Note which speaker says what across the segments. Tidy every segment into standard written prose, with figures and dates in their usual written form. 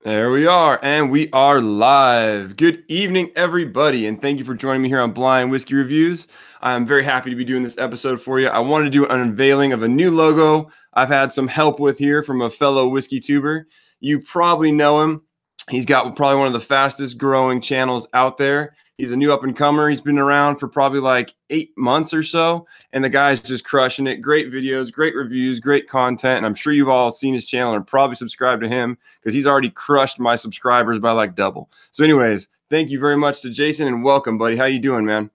Speaker 1: There we are, and we are live. Good evening, everybody, and thank you for joining me here on Blind Whiskey Reviews. I'm very happy to be doing this episode for you. I wanted to do an unveiling of a new logo I've had some help with here from a fellow whiskey tuber. You probably know him. He's got probably one of the fastest growing channels out there. He's a new up-and-comer. He's been around for probably like 8 months or so, and the guy's just crushing it. Great videos, great reviews, great content, and I'm sure you've all seen his channel and probably subscribed to him because he's already crushed my subscribers by like double. So anyways, thank you very much to Jason, and welcome, buddy. How you doing, man?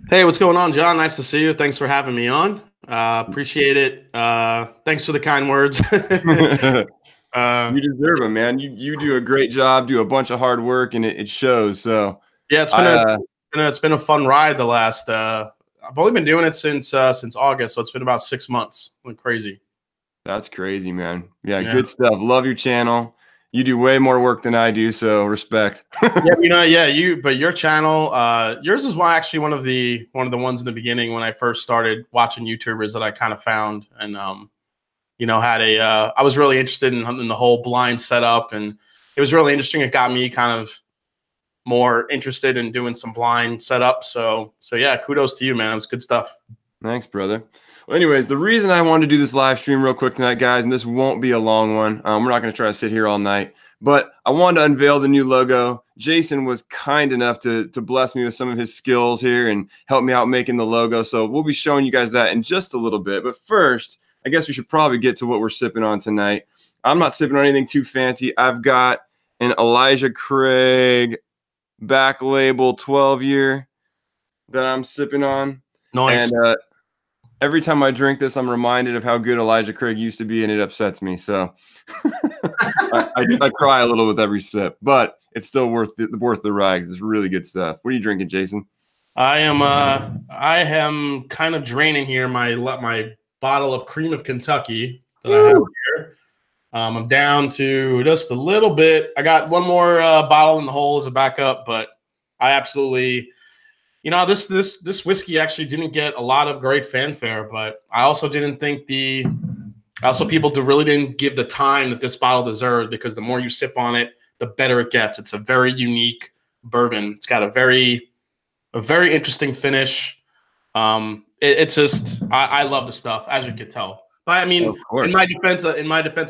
Speaker 2: Hey, what's going on, John? Nice to see you. Thanks for having me on. Appreciate it. Thanks for the kind words.
Speaker 1: You deserve them, man. You do a great job, do a bunch of hard work, and it shows. So
Speaker 2: yeah, it's been a fun ride the last. I've only been doing it since August, so it's been about 6 months. Went crazy.
Speaker 1: That's crazy, man. Yeah, good stuff. Love your channel. You do way more work than I do, so respect.
Speaker 2: But your channel, yours is actually one of the ones in the beginning when I first started watching YouTubers that I kind of found, and I was really interested in the whole blind setup, and it was really interesting. It got me kind of more interested in doing some blind setup. So yeah, kudos to you, man. It was good stuff.
Speaker 1: Thanks, brother. Well, anyways, the reason I wanted to do this live stream real quick tonight, guys, and this won't be a long one. We're not going to try to sit here all night, but I wanted to unveil the new logo. Jason was kind enough to bless me with some of his skills here and help me out making the logo. So we'll be showing you guys that in just a little bit. But first, I guess we should probably get to what we're sipping on tonight. I'm not sipping on anything too fancy. I've got an Elijah Craig back label 12-year that I'm sipping on.
Speaker 2: Nice.
Speaker 1: And every time I drink this, I'm reminded of how good Elijah Craig used to be, and it upsets me. So I cry a little with every sip, but it's still worth the ride. It's really good stuff. What are you drinking, Jason?
Speaker 2: I am kind of draining here my bottle of Cream of Kentucky that I have here. I'm down to just a little bit. I got one more bottle in the hole as a backup, but I absolutely, this whiskey actually didn't get a lot of great fanfare, but I also didn't think people really didn't give the time that this bottle deserved, because the more you sip on it, the better it gets. It's a very unique bourbon. It's got a very interesting finish. It's just, I love the stuff, as you could tell. But I mean, in my defense,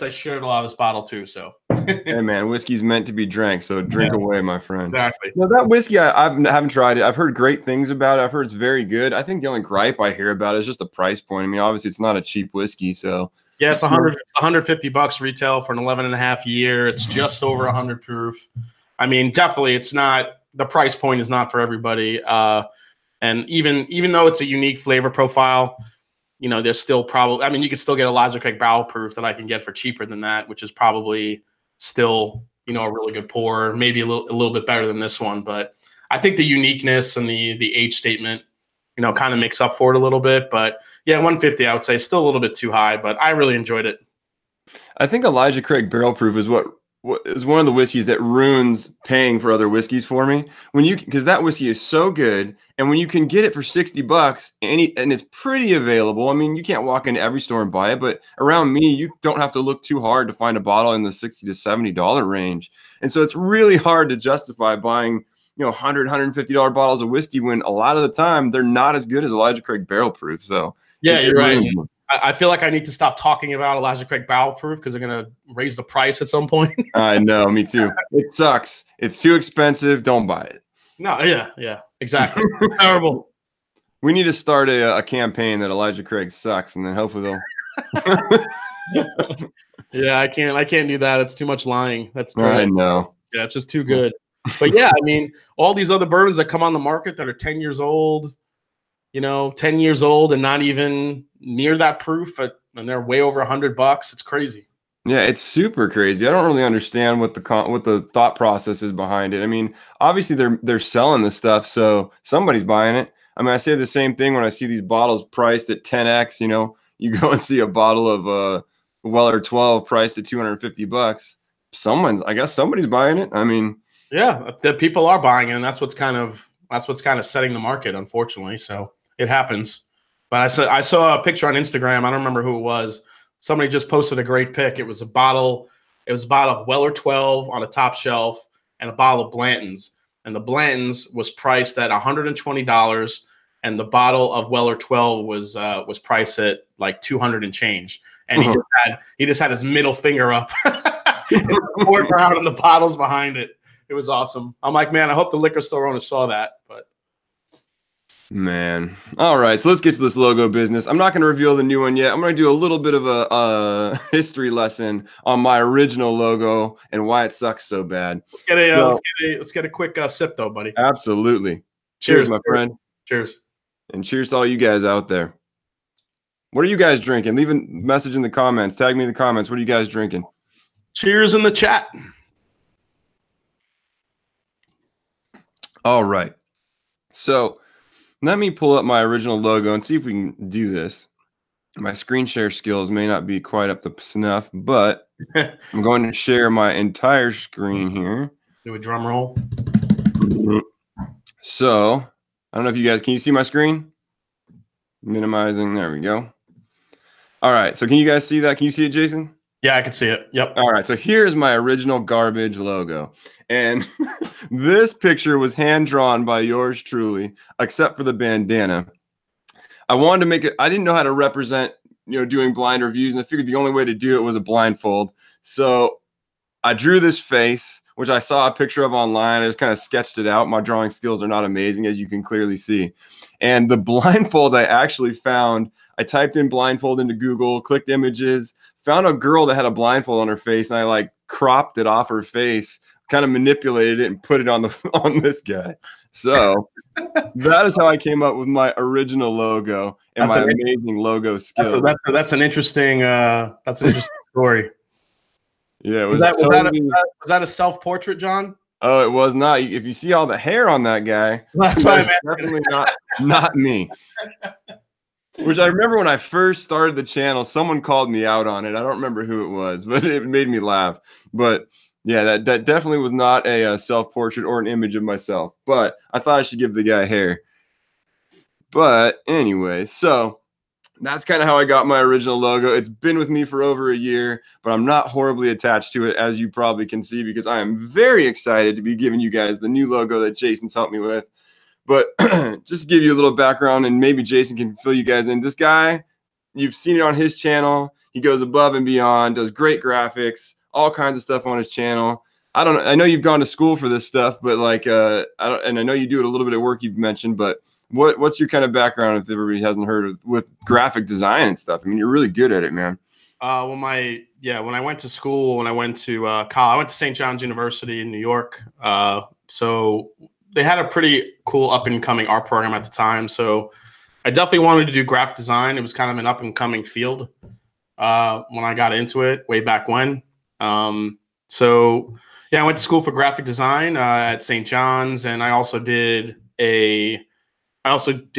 Speaker 2: I shared a lot of this bottle too. So,
Speaker 1: hey man, whiskey's meant to be drank, so drink away, my friend.
Speaker 2: Exactly.
Speaker 1: No, that whiskey, I haven't tried it. I've heard great things about it. I've heard it's very good. I think the only gripe I hear about it is just the price point. I mean, obviously, it's not a cheap whiskey, so
Speaker 2: yeah, it's $150 retail for an 11.5 year. It's just over 100 proof. I mean, definitely, it's not. The price point is not for everybody. And even though it's a unique flavor profile, there's still probably, I mean, you could still get Elijah Craig barrel proof that I can get for cheaper than that, which is probably still, a really good pour, maybe a little bit better than this one. But I think the uniqueness and the age statement, kind of makes up for it a little bit. But yeah, 150, I would say, still a little bit too high, but I really enjoyed it.
Speaker 1: I think Elijah Craig barrel proof is what is one of the whiskeys that ruins paying for other whiskeys for me. Because that whiskey is so good, and when you can get it for $60 and it's pretty available. I mean, you can't walk into every store and buy it, but around me, you don't have to look too hard to find a bottle in the $60 to $70 range. And so it's really hard to justify buying, $100, $150 bottles of whiskey when a lot of the time they're not as good as Elijah Craig barrel proof. So
Speaker 2: yeah, you're right. I feel like I need to stop talking about Elijah Craig barrel proof because they're going to raise the price at some point.
Speaker 1: I know, me too. It sucks. It's too expensive. Don't buy it.
Speaker 2: No, yeah, exactly. Terrible.
Speaker 1: We need to start a campaign that Elijah Craig sucks, and then hopefully they'll.
Speaker 2: Yeah, I can't do that. It's too much lying. That's true.
Speaker 1: I know.
Speaker 2: Yeah, it's just too good. But yeah, I mean, all these other bourbons that come on the market that are 10 years old, 10 years old and not even near that proof, and they're way over $100. It's crazy.
Speaker 1: Yeah, it's super crazy. I don't really understand what the thought process is behind it. I mean, obviously they're selling this stuff, so somebody's buying it. I mean, I say the same thing when I see these bottles priced at 10x. You go and see a bottle of Weller 12 priced at $250. I guess somebody's buying it. I mean,
Speaker 2: yeah, the people are buying it, and that's what's kind of setting the market, unfortunately. So it happens. But I saw a picture on Instagram. I don't remember who it was. Somebody just posted a great pic. It was a bottle It was a bottle of Weller 12 on a top shelf and a bottle of Blanton's. And the Blanton's was priced at $120, and the bottle of Weller 12 was priced at like 200 and change. And he just had his middle finger up, and poured around in the bottles behind it. It was awesome. I'm like, man, I hope the liquor store owner saw that. But
Speaker 1: man, all right. So let's get to this logo business. I'm not going to reveal the new one yet. I'm going to do a little bit of a history lesson on my original logo and why it sucks so bad.
Speaker 2: Let's get a quick sip, though, buddy.
Speaker 1: Absolutely. Cheers, my friend.
Speaker 2: Cheers.
Speaker 1: And cheers to all you guys out there. What are you guys drinking? Leave a message in the comments. Tag me in the comments. What are you guys drinking?
Speaker 2: Cheers in the chat.
Speaker 1: All right. So let me pull up my original logo and see if we can do this. My screen share skills may not be quite up to snuff, but I'm going to share my entire screen here.
Speaker 2: Do a drum roll.
Speaker 1: So I don't know if you guys, can you see my screen? Minimizing. There we go. All right. So can you guys see that? Can you see it, Jason?
Speaker 2: Yeah, I can see it. Yep.
Speaker 1: All right. So here's my original garbage logo. And this picture was hand drawn by yours truly, except for the bandana. I wanted to make it, I didn't know how to represent, doing blind reviews. And I figured the only way to do it was a blindfold. So I drew this face, which I saw a picture of online. I just kind of sketched it out. My drawing skills are not amazing, as you can clearly see. And the blindfold I actually found, I typed in blindfold into Google, clicked images, found a girl that had a blindfold on her face, and I like cropped it off her face, kind of manipulated it and put it on this guy. So that is how I came up with my original logo and my amazing logo skill.
Speaker 2: That's an interesting story.
Speaker 1: Yeah,
Speaker 2: was that a self-portrait, John?
Speaker 1: Oh, it was not. If you see all the hair on that guy,
Speaker 2: that's what I meant.
Speaker 1: Definitely not me. Which I remember when I first started the channel, someone called me out on it. I don't remember who it was, but it made me laugh. But yeah, that definitely was not a self-portrait or an image of myself. But I thought I should give the guy hair. But anyway, so that's kind of how I got my original logo. It's been with me for over a year, but I'm not horribly attached to it, as you probably can see, because I am very excited to be giving you guys the new logo that Jason's helped me with. But just to give you a little background, and maybe Jason can fill you guys in. This guy, you've seen it on his channel. He goes above and beyond, does great graphics, all kinds of stuff on his channel. I know you've gone to school for this stuff, but like, and I know you do it a little bit of work you've mentioned, but what's your kind of background if everybody hasn't heard of with graphic design and stuff? I mean, you're really good at it, man.
Speaker 2: When I went to school, when I went to college, I went to St. John's University in New York. So they had a pretty cool up and coming art program at the time. So I definitely wanted to do graphic design. It was kind of an up and coming field when I got into it way back when. So yeah, I went to school for graphic design at St. John's, and I also did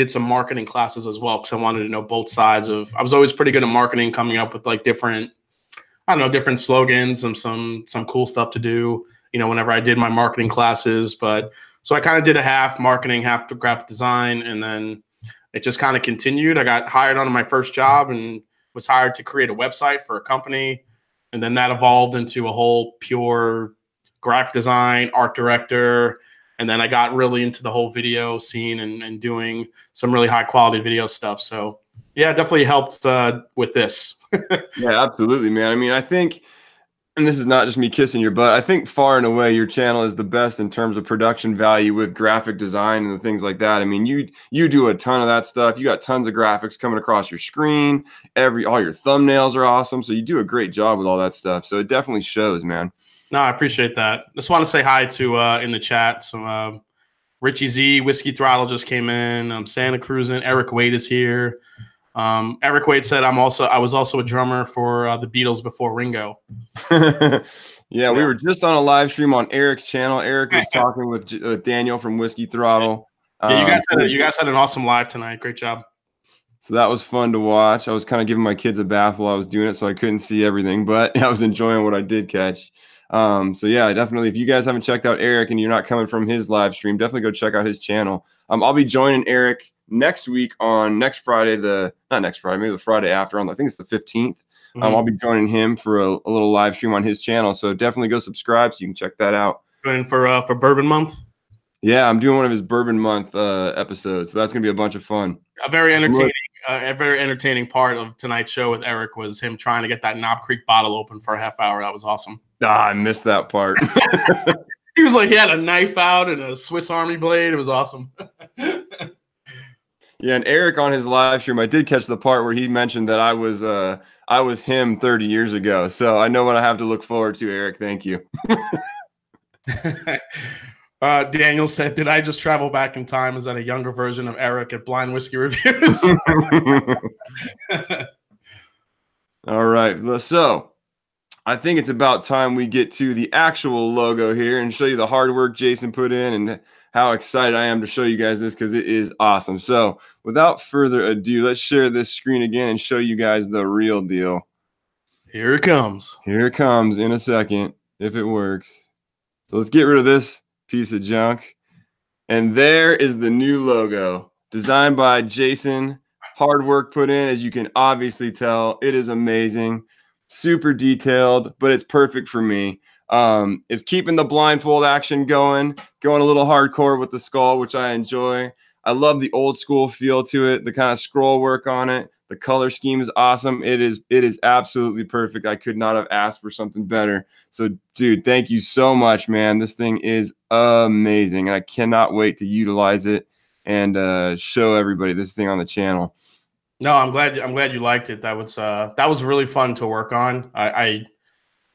Speaker 2: some marketing classes as well, because I wanted to know both sides of. I was always pretty good at marketing, coming up with like different slogans and some cool stuff to do, whenever I did my marketing classes. But so I kind of did a half marketing, half graphic design, and then it just kind of continued. I got hired on my first job and was hired to create a website for a company. And then that evolved into a whole pure graphic design, art director. And then I got really into the whole video scene and doing some really high quality video stuff. So yeah, it definitely helped with this.
Speaker 1: Yeah, absolutely, man. I mean, I think, and this is not just me kissing your butt, I think far and away your channel is the best in terms of production value with graphic design and the things like that. I mean, you do a ton of that stuff. You got tons of graphics coming across your screen. All your thumbnails are awesome. So you do a great job with all that stuff. So it definitely shows, man.
Speaker 2: No, I appreciate that. Just want to say hi to in the chat. So Richie Z, Whiskey Throttle just came in. Santa Cruz and Eric Wade is here. Eric Wade said I was also a drummer for the Beatles before Ringo.
Speaker 1: Yeah, we were just on a live stream on Eric's channel. Eric was talking with Daniel from Whiskey Throttle.
Speaker 2: Yeah, you guys had an awesome live tonight. Great job.
Speaker 1: So that was fun to watch. I was kind of giving my kids a bath while I was doing it, so I couldn't see everything, but I was enjoying what I did catch. So yeah, definitely, if you guys haven't checked out Eric and you're not coming from his live stream, definitely go check out his channel. I'll be joining Eric next week on maybe the Friday after, I think it's the 15th. I'll be joining him for a little live stream on his channel. So definitely go subscribe so you can check that out.
Speaker 2: Going for Bourbon Month.
Speaker 1: Yeah, I'm doing one of his Bourbon Month episodes, so that's gonna be a bunch of fun.
Speaker 2: A very entertaining part of tonight's show with Eric was him trying to get that Knob Creek bottle open for a half hour. That was awesome.
Speaker 1: I missed that part.
Speaker 2: He was like, he had a knife out and a Swiss Army blade. It was awesome.
Speaker 1: Yeah, and Eric on his live stream, I did catch the part where he mentioned that I was him 30 years ago. So I know what I have to look forward to, Eric. Thank you.
Speaker 2: Daniel said, did I just travel back in time? Is that a younger version of Eric at Blind Whiskey Reviews?
Speaker 1: All right. So I think it's about time we get to the actual logo here and show you the hard work Jason put in and how excited I am to show you guys this because it is awesome. So without further ado, let's share this screen again and show you guys the real deal.
Speaker 2: Here it comes.
Speaker 1: Here it comes in a second, if it works. So let's get rid of this piece of junk. And there is the new logo designed by Jason. Hard work put in, as you can obviously tell. It is amazing, super detailed, but it's perfect for me. It's keeping the blindfold action going a little hardcore with the skull, which I enjoy. I love the old school feel to it, the kind of scroll work on it. The color scheme is awesome. It is absolutely perfect. I could not have asked for something better. So, dude, thank you so much, man. This thing is amazing, and I cannot wait to utilize it and show everybody this thing on the channel.
Speaker 2: No, I'm glad you liked it. That was really fun to work on.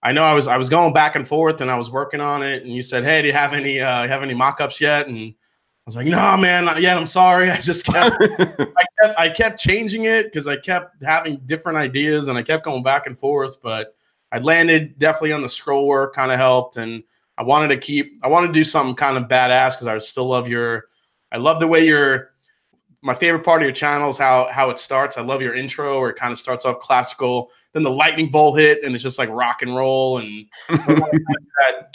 Speaker 2: I know I was going back and forth and I was working on it, and you said, "Hey, do you have any mock-ups yet?" And I was like, "No, man, not yet. I'm sorry." I just kept I kept changing it because I kept having different ideas and I kept going back and forth, but I landed definitely on the scroll work, kind of helped, and I wanted to do something kind of badass because I still love I love the way my favorite part of your channel is how it starts. I love your intro where it kind of starts off classical, then the lightning bolt hit and it's just like rock and roll, and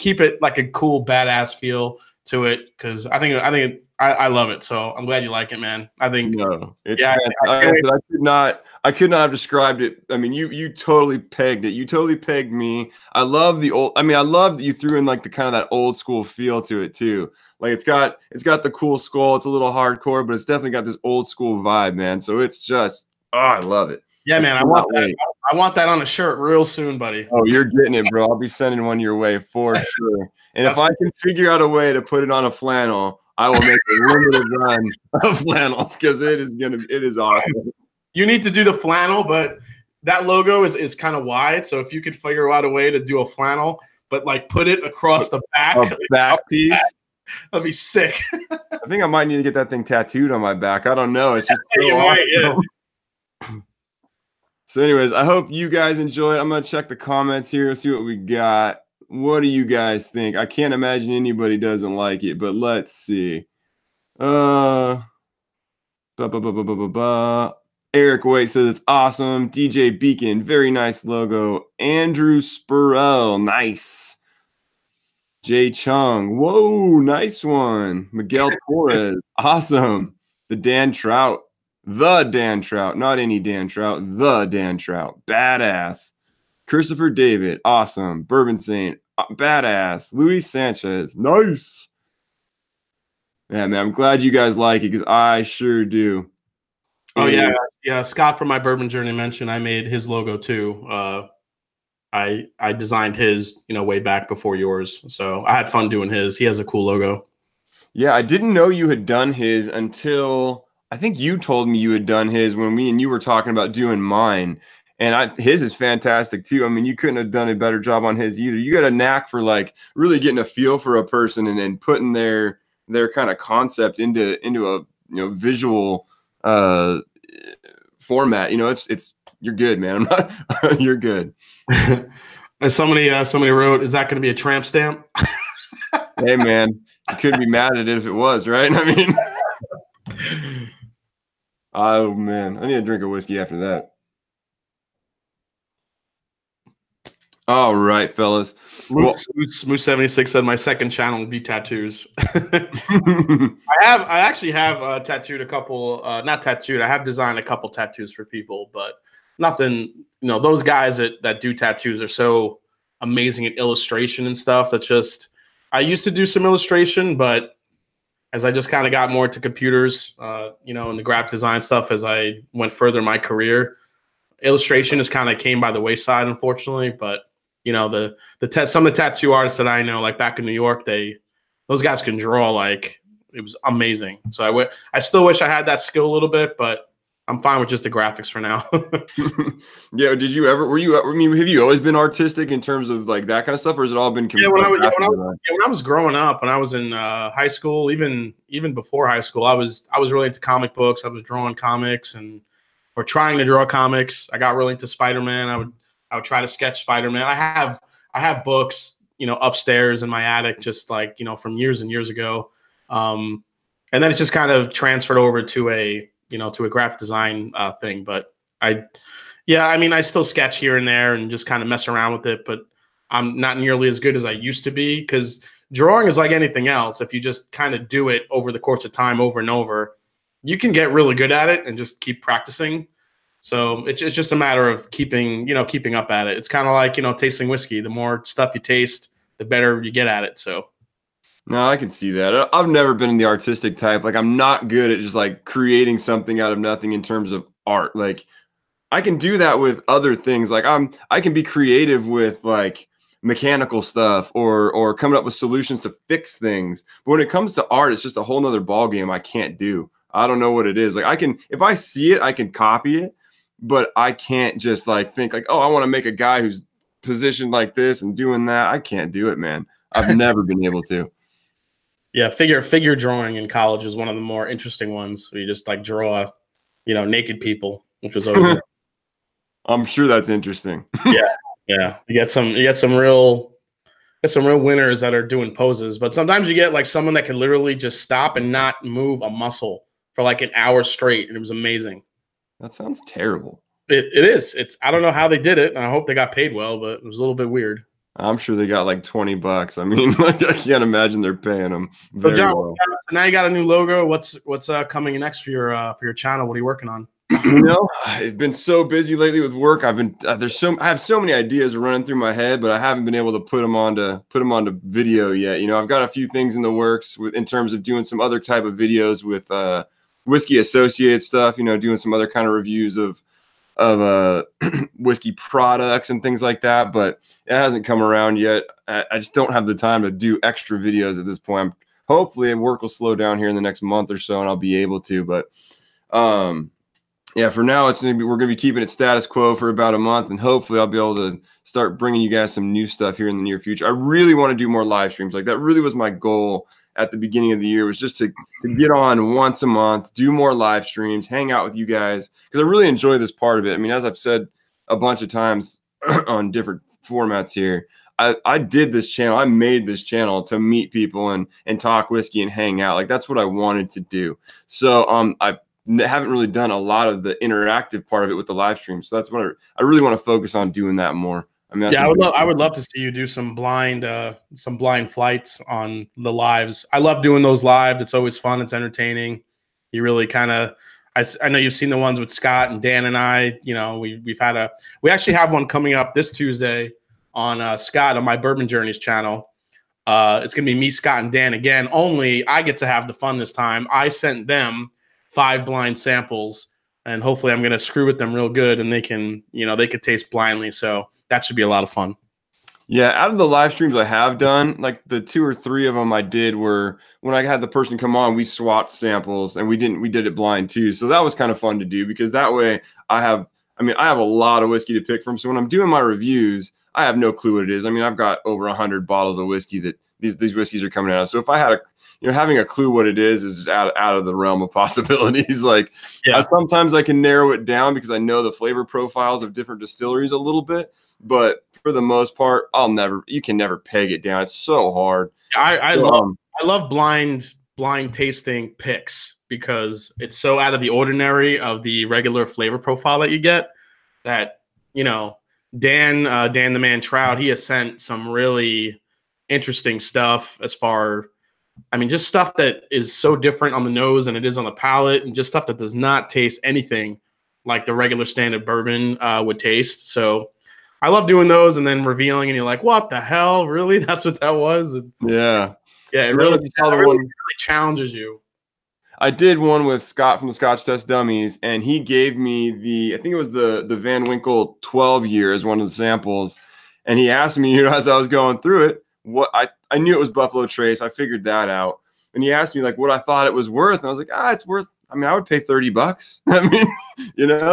Speaker 2: keep it like a cool badass feel to it because I love it. So I'm glad you like it, man. I think
Speaker 1: I could not have described it. I mean, you totally pegged it. You totally pegged me. I love I love that you threw in like the kind of that old school feel to it too. Like it's got the cool skull. It's a little hardcore, but it's definitely got this old school vibe, man. So it's just, I love it.
Speaker 2: Yeah, man. I want that on a shirt real soon, buddy.
Speaker 1: Oh, you're getting it, bro. I'll be sending one your way for sure. And if I can figure out a way to put it on a flannel, I will make a limited run of flannels because it is awesome.
Speaker 2: You need to do the flannel, but that logo is kind of wide. So if you could figure out a way to do a flannel, but like put it across the back,
Speaker 1: piece.
Speaker 2: That'd be sick.
Speaker 1: I think I might need to get that thing tattooed on my back. I don't know. It's just so awesome. Yeah. So anyways, I hope you guys enjoy it. I'm going to check the comments here, see what we got. What do you guys think? I can't imagine anybody doesn't like it, but let's see. Eric Waite says it's awesome. DJ Beacon, very nice logo. Andrew Spurrell, nice. Jay Chung, whoa, nice one. Miguel Torres, awesome. The Dan Trout, not any Dan Trout, the Dan Trout, badass. Christopher David, awesome. Bourbon Saint, badass. Luis Sanchez, nice. Yeah, man, I'm glad you guys like it because I sure do.
Speaker 2: Oh, yeah. Scott from My Bourbon Journey mentioned I made his logo too. I designed his, way back before yours. So I had fun doing his. He has a cool logo.
Speaker 1: Yeah, I didn't know you had done his until I think you told me you had done his when me and you were talking about doing mine. And his is fantastic too. I mean, you couldn't have done a better job on his either. You got a knack for like really getting a feel for a person and then putting their kind of concept into a visual format. It's you're good, man. You're good.
Speaker 2: Somebody wrote, is that going to be a tramp stamp?
Speaker 1: Hey, man, you couldn't be mad at it if it was, right? I mean, oh man, I need a drink of whiskey after that. All right, fellas.
Speaker 2: Moose 76 said my second channel would be tattoos. I actually have tattooed a couple. Not tattooed. I have designed a couple tattoos for people, but nothing. Those guys that do tattoos are so amazing at illustration and stuff. That just I used to do some illustration, but as I just kind of got more into computers, and the graphic design stuff as I went further in my career, illustration just kind of came by the wayside, unfortunately. But some of the tattoo artists that I know, like back in New York, those guys can draw like it was amazing. So I still wish I had that skill a little bit, but I'm fine with just the graphics for now.
Speaker 1: Yeah. Did you ever? Were you? I mean, have you always been artistic in terms of like that kind of stuff, or has it all been?
Speaker 2: When I was growing up, when I was in high school, even before high school, I was really into comic books. I was drawing comics or trying to draw comics. I got really into Spider-Man. I would try to sketch Spider-Man. I have books, upstairs in my attic, just like from years and years ago. And then it just kind of transferred over to a graphic design thing. But I still sketch here and there and just kind of mess around with it, but I'm not nearly as good as I used to be, because drawing is like anything else. If you just kind of do it over the course of time over and over, you can get really good at it and just keep practicing. So it's just a matter of keeping up at it. It's kind of like, tasting whiskey. The more stuff you taste, the better you get at it. So.
Speaker 1: No, I can see that. I've never been in the artistic type. Like, I'm not good at just like creating something out of nothing in terms of art. Like, I can do that with other things. Like, I can be creative with like mechanical stuff or coming up with solutions to fix things. But when it comes to art, it's just a whole nother ballgame I can't do. I don't know what it is. Like, if I see it, I can copy it, but I can't just like think like, oh, I want to make a guy who's positioned like this and doing that. I can't do it, man. I've never been able to.
Speaker 2: Yeah, figure drawing in college is one of the more interesting ones. Where you just like draw, naked people, which was always.
Speaker 1: I'm sure that's interesting.
Speaker 2: Yeah. You get some real winners that are doing poses, but sometimes you get like someone that can literally just stop and not move a muscle for like an hour straight, and it was amazing.
Speaker 1: That sounds terrible.
Speaker 2: It is. I don't know how they did it, and I hope they got paid well, but it was a little bit weird.
Speaker 1: I'm sure they got like $20. I mean, like, I can't imagine they're paying them very
Speaker 2: so John,
Speaker 1: well.
Speaker 2: now you got a new logo. What's coming next for your channel? What are you working on?
Speaker 1: It's been so busy lately with work. I have so many ideas running through my head, but I haven't been able to put them onto video yet. I've got a few things in the works in terms of doing some other type of videos with whiskey associated stuff. Doing some other kind of reviews of whiskey products and things like that, but it hasn't come around yet. I just don't have the time to do extra videos at this point. Hopefully work will slow down here in the next month or so and I'll be able to, but yeah, for now we're going to be keeping it status quo for about a month, and hopefully I'll be able to start bringing you guys some new stuff here in the near future. I really want to do more live streams. Like, that really was my goal at the beginning of the year, was just to get on once a month, do more live streams, hang out with you guys, because I really enjoy this part of it. I mean, as I've said a bunch of times on different formats here, I did this channel. I made this channel to meet people and talk whiskey and hang out. Like, that's what I wanted to do. So I haven't really done a lot of the interactive part of it with the live stream. So that's what I really want to focus on, doing that more. I mean,
Speaker 2: I would love to see you do some blind flights on the lives. I love doing those live. It's always fun. It's entertaining. You really kind of, I know you've seen the ones with Scott and Dan and I. We actually have one coming up this Tuesday on Scott on my Bourbon Journeys channel. It's gonna be me, Scott, and Dan again. Only I get to have the fun this time. I sent them 5 blind samples, and hopefully I'm going to screw with them real good, and they can taste blindly. So that should be a lot of fun.
Speaker 1: Yeah, out of the live streams I have done, like the 2 or 3 of them I did were when I had the person come on, we swapped samples and we did it blind too. So that was kind of fun to do, because that way I have a lot of whiskey to pick from. So when I'm doing my reviews, I have no clue what it is. I mean, I've got over 100 bottles of whiskey that these whiskeys are coming out of. So if I had having a clue what it is just out of the realm of possibilities. Like, yeah. Sometimes I can narrow it down because I know the flavor profiles of different distilleries a little bit, but for the most part, you can never peg it down. It's so hard.
Speaker 2: I love blind tasting picks, because it's so out of the ordinary of the regular flavor profile that you get, that, Dan the Man Trout, he has sent some really interesting stuff as far, just stuff that is so different on the nose than it is on the palate, and just stuff that does not taste anything like the regular standard bourbon would taste. So I love doing those and then revealing, and you're like, what the hell? Really? That's what that was? And
Speaker 1: Yeah.
Speaker 2: yeah,
Speaker 1: I don't know if you saw the one.
Speaker 2: really challenges you.
Speaker 1: I did one with Scott from the Scotch Test Dummies, and he gave me I think it was the Van Winkle 12 year as one of the samples. And he asked me, as I was going through it, what I knew it was Buffalo Trace. I figured that out. And he asked me like what I thought it was worth. And I was like, it's worth, I would pay $30. I mean,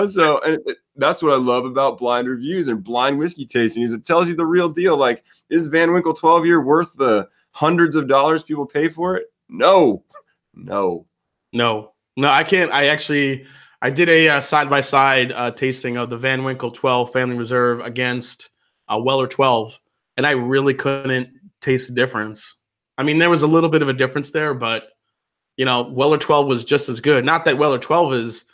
Speaker 1: so that's what I love about blind reviews and blind whiskey tasting is it tells you the real deal. Like, is Van Winkle 12 year worth the hundreds of dollars people pay for it? No.
Speaker 2: No, I can't. I did a side-by-side tasting of the Van Winkle 12 Family Reserve against Weller 12, and I really couldn't taste the difference. I mean, there was a little bit of a difference there, but Weller 12 was just as good. Not that Weller 12 is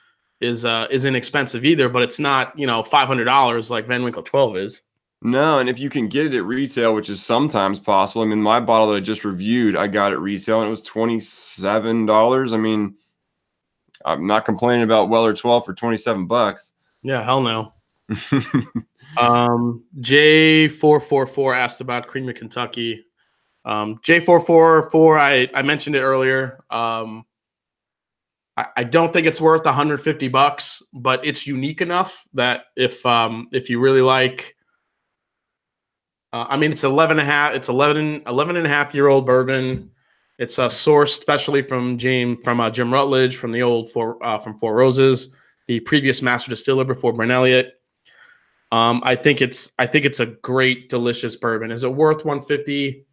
Speaker 2: inexpensive either, but it's not $500 like Van Winkle 12 is.
Speaker 1: No, and if you can get it at retail, which is sometimes possible. I mean, my bottle that I just reviewed, I got at retail and it was $27. I mean, I'm not complaining about Weller 12 for $27.
Speaker 2: Yeah, hell no. J444 asked about Cream of Kentucky. J444, I mentioned it earlier. I don't think it's worth $150, but it's unique enough that if you really like, it's 11 and a half year old bourbon. It's sourced specially from Jim Rutledge from the old from Four Roses, the previous master distiller before Brent Elliott. I think it's a great, delicious bourbon. Is it worth $150?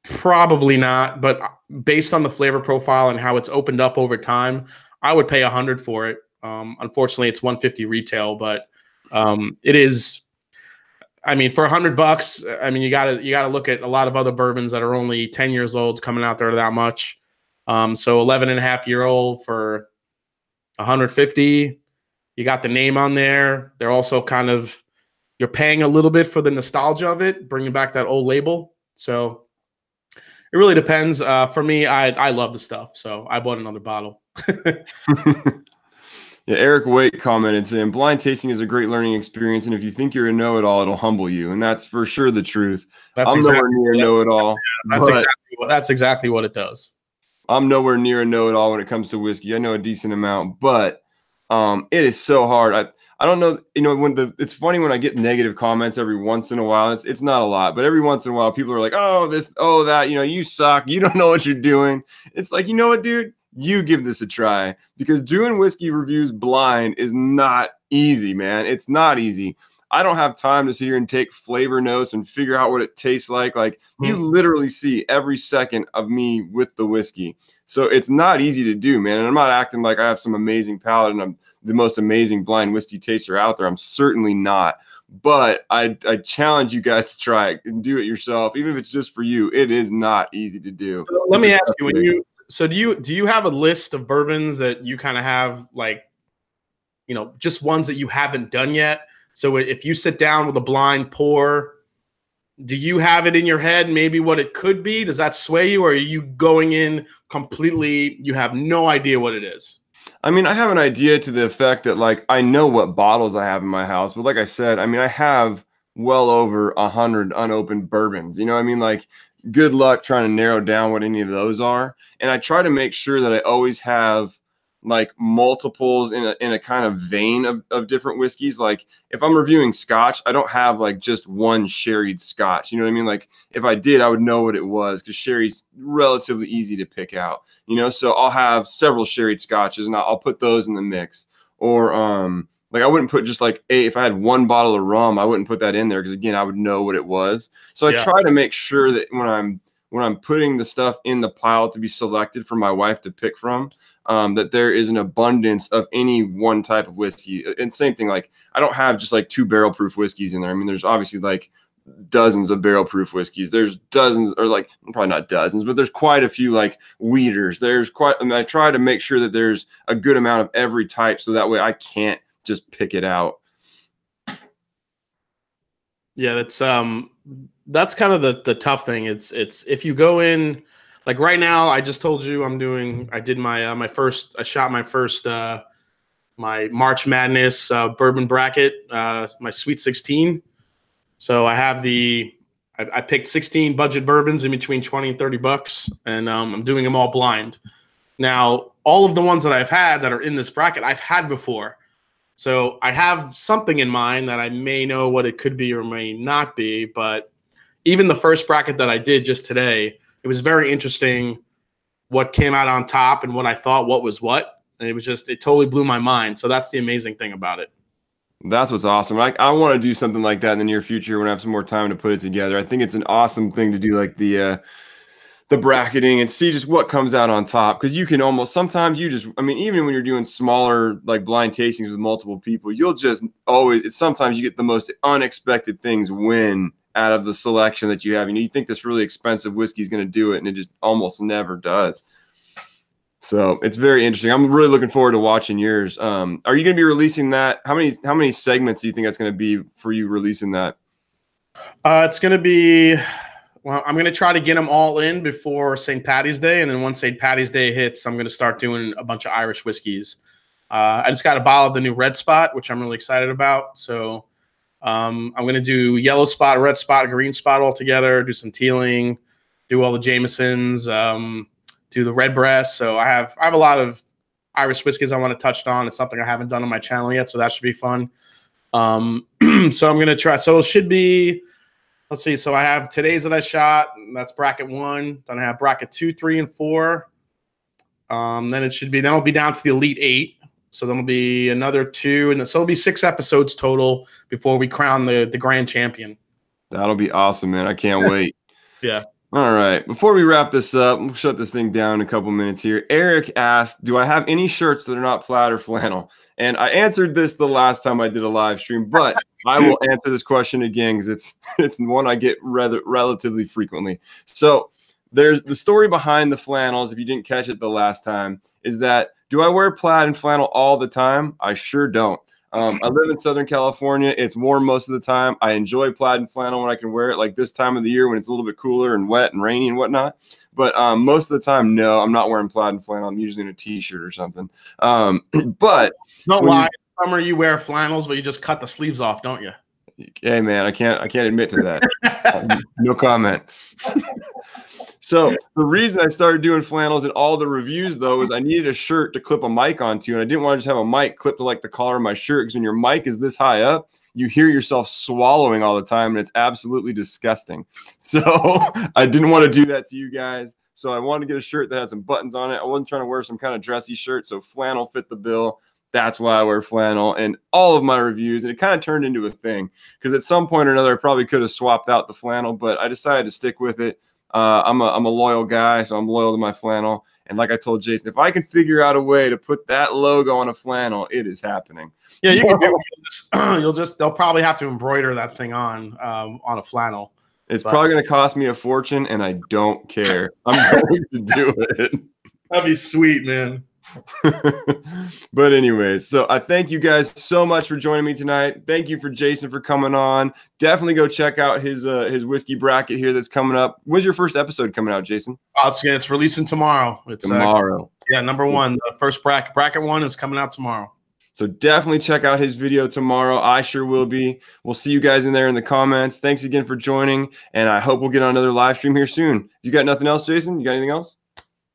Speaker 2: Probably not, but based on the flavor profile and how it's opened up over time, I would pay $100 for it. Unfortunately, it's $150 retail, but it is. I mean, for $100, I mean, you gotta look at a lot of other bourbons that are only 10 years old coming out there that much. So 11 and a half year old for $150. You got the name on there. They're also you're paying a little bit for the nostalgia of it, bringing back that old label. So it really depends. For me, I love the stuff, so I bought another bottle.
Speaker 1: Yeah, Eric Waite commented saying, blind tasting is a great learning experience, and if you think you're a know-it-all, it'll humble you, and that's for sure the truth. I'm nowhere near a know-it-all.
Speaker 2: That's exactly what it does.
Speaker 1: I'm nowhere near a know-it-all when it comes to whiskey. I know a decent amount, but it is so hard. I don't know, it's funny when I get negative comments every once in a while. It's not a lot, but every once in a while, people are like, oh, this, oh, that, you suck. You don't know what you're doing. It's like, you know what, dude? You give this a try, because doing whiskey reviews blind is not easy, man. It's not easy. I don't have time to sit here and take flavor notes and figure out what it tastes like. Like, you literally see every second of me with the whiskey. So it's not easy to do, man. And I'm not acting like I have some amazing palate and I'm the most amazing blind whiskey taster out there. I'm certainly not. But I challenge you guys to try it and do it yourself, even if it's just for you. It is not easy to do.
Speaker 2: So let me ask you, do you have a list of bourbons that you kind of have, like, just ones that you haven't done yet? So if you sit down with a blind pour, do you have it in your head, maybe what it could be? Does that sway you, or are you going in completely, you have no idea what it is?
Speaker 1: I mean, I have an idea to the effect that, like, I know what bottles I have in my house, but like I said, I mean, I have well over 100 unopened bourbons. Like, good luck trying to narrow down what any of those are. And I try to make sure that I always have like multiples in a kind of vein of different whiskeys. Like, if I'm reviewing Scotch, I don't have like just one sherried Scotch. You know what I mean? Like, if I did, I would know what it was, because sherry's relatively easy to pick out, so I'll have several sherried Scotches and I'll put those in the mix. Or like, I wouldn't put just like if I had one bottle of rum, I wouldn't put that in there, because again, I would know what it was. So I try to make sure that when I'm putting the stuff in the pile to be selected for my wife to pick from, that there is an abundance of any one type of whiskey. And same thing, like, I don't have just like 2 barrel proof whiskeys in there. I mean, there's obviously like dozens of barrel proof whiskeys. There's dozens, or like, probably not dozens, but there's quite a few like weeders. I try to make sure that there's a good amount of every type, so that way I can't just pick it out.
Speaker 2: Yeah, that's kind of the tough thing. It's if you go in, like right now, I just told you I shot my first my March Madness bourbon bracket, my Sweet 16. So I have I picked 16 budget bourbons in between 20 and 30 bucks, and I'm doing them all blind. Now, all of the ones that I've had that are in this bracket, I've had before. So I have something in mind that I may know what it could be or may not be. But even the first bracket that I did just today, it was very interesting what came out on top and what I thought what was what. And it totally blew my mind. So that's the amazing thing about it.
Speaker 1: That's what's awesome. I want to do something like that in the near future when I have some more time to put it together. I think it's an awesome thing to do, like the bracketing and see just what comes out on top. Because you can almost sometimes even when you're doing smaller like blind tastings with multiple people, you'll just always sometimes you get the most unexpected things win out of the selection that you have. You think this really expensive whiskey is going to do it, and it just almost never does. So it's very interesting. I'm really looking forward to watching yours. Are you going to be releasing that? How many segments do you think that's going to be for you releasing that?
Speaker 2: It's going to be, well, I'm going to try to get them all in before St. Paddy's Day. And then once St. Paddy's Day hits, I'm going to start doing a bunch of Irish whiskeys. I just got a bottle of the new Red Spot, which I'm really excited about. So I'm going to do Yellow Spot, Red Spot, Green Spot all together, do some tealing, do all the Jamesons, do the Redbreast. So I have a lot of Irish whiskeys I want to touch on. It's something I haven't done on my channel yet, so that should be fun. So I'm going to try. So it should be, let's see. So I have today's that I shot. That's bracket 1. Then I have bracket 2, 3, and 4. Then it'll be down to the Elite 8. So then will be another 2. And so it'll be 6 episodes total before we crown the grand champion.
Speaker 1: That'll be awesome, man. I can't wait.
Speaker 2: Yeah.
Speaker 1: All right. Before we wrap this up, we'll shut this thing down in a couple minutes here. Eric asked, do I have any shirts that are not plaid or flannel? And I answered this the last time I did a live stream, but I will answer this question again because it's one I get relatively frequently. So there's the story behind the flannels, if you didn't catch it the last time, is that do I wear plaid and flannel all the time? I sure don't. I live in Southern California. It's warm most of the time. I enjoy plaid and flannel when I can wear it, like this time of the year when it's a little bit cooler and wet and rainy and whatnot. But most of the time, no, I'm not wearing plaid and flannel. I'm usually in a t-shirt or something. But
Speaker 2: don't lie. In summer you wear flannels, but you just cut the sleeves off, don't you?
Speaker 1: Hey man, I can't admit to that. No comment. So the reason I started doing flannels in all the reviews, though, is I needed a shirt to clip a mic onto, and I didn't want to just have a mic clipped to like the collar of my shirt, because when your mic is this high up, you hear yourself swallowing all the time, and it's absolutely disgusting. So I didn't want to do that to you guys. So I wanted to get a shirt that had some buttons on it. I wasn't trying to wear some kind of dressy shirt, so flannel fit the bill. That's why I wear flannel in all of my reviews. And it kind of turned into a thing, because at some point or another, I probably could have swapped out the flannel, but I decided to stick with it. I'm a loyal guy, so I'm loyal to my flannel. And like I told Jason, if I can figure out a way to put that logo on a flannel, it is happening.
Speaker 2: Yeah, you can do it. They'll probably have to embroider that thing on a flannel.
Speaker 1: It's probably going to cost me a fortune, and I don't care. I'm going to do it.
Speaker 2: That'd be sweet, man.
Speaker 1: But anyways, so I thank you guys so much for joining me tonight. Thank you for Jason for coming on. Definitely go check out his whiskey bracket here that's coming up. When's your first episode coming out, Jason?
Speaker 2: It's releasing tomorrow. It's
Speaker 1: tomorrow.
Speaker 2: Number 1. The first bracket 1 is coming out tomorrow.
Speaker 1: So definitely check out his video tomorrow. I sure will be. We'll see you guys in there in the comments. Thanks again for joining, and I hope we'll get on another live stream here soon. You got nothing else, Jason? You got anything else?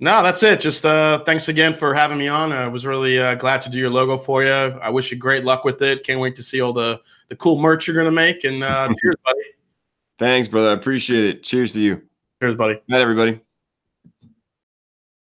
Speaker 2: No, that's it. Just thanks again for having me on. I was really glad to do your logo for you. I wish you great luck with it. Can't wait to see all the cool merch you're going to make. And cheers, buddy.
Speaker 1: Thanks, brother. I appreciate it. Cheers to you.
Speaker 2: Cheers, buddy.
Speaker 1: Night, everybody.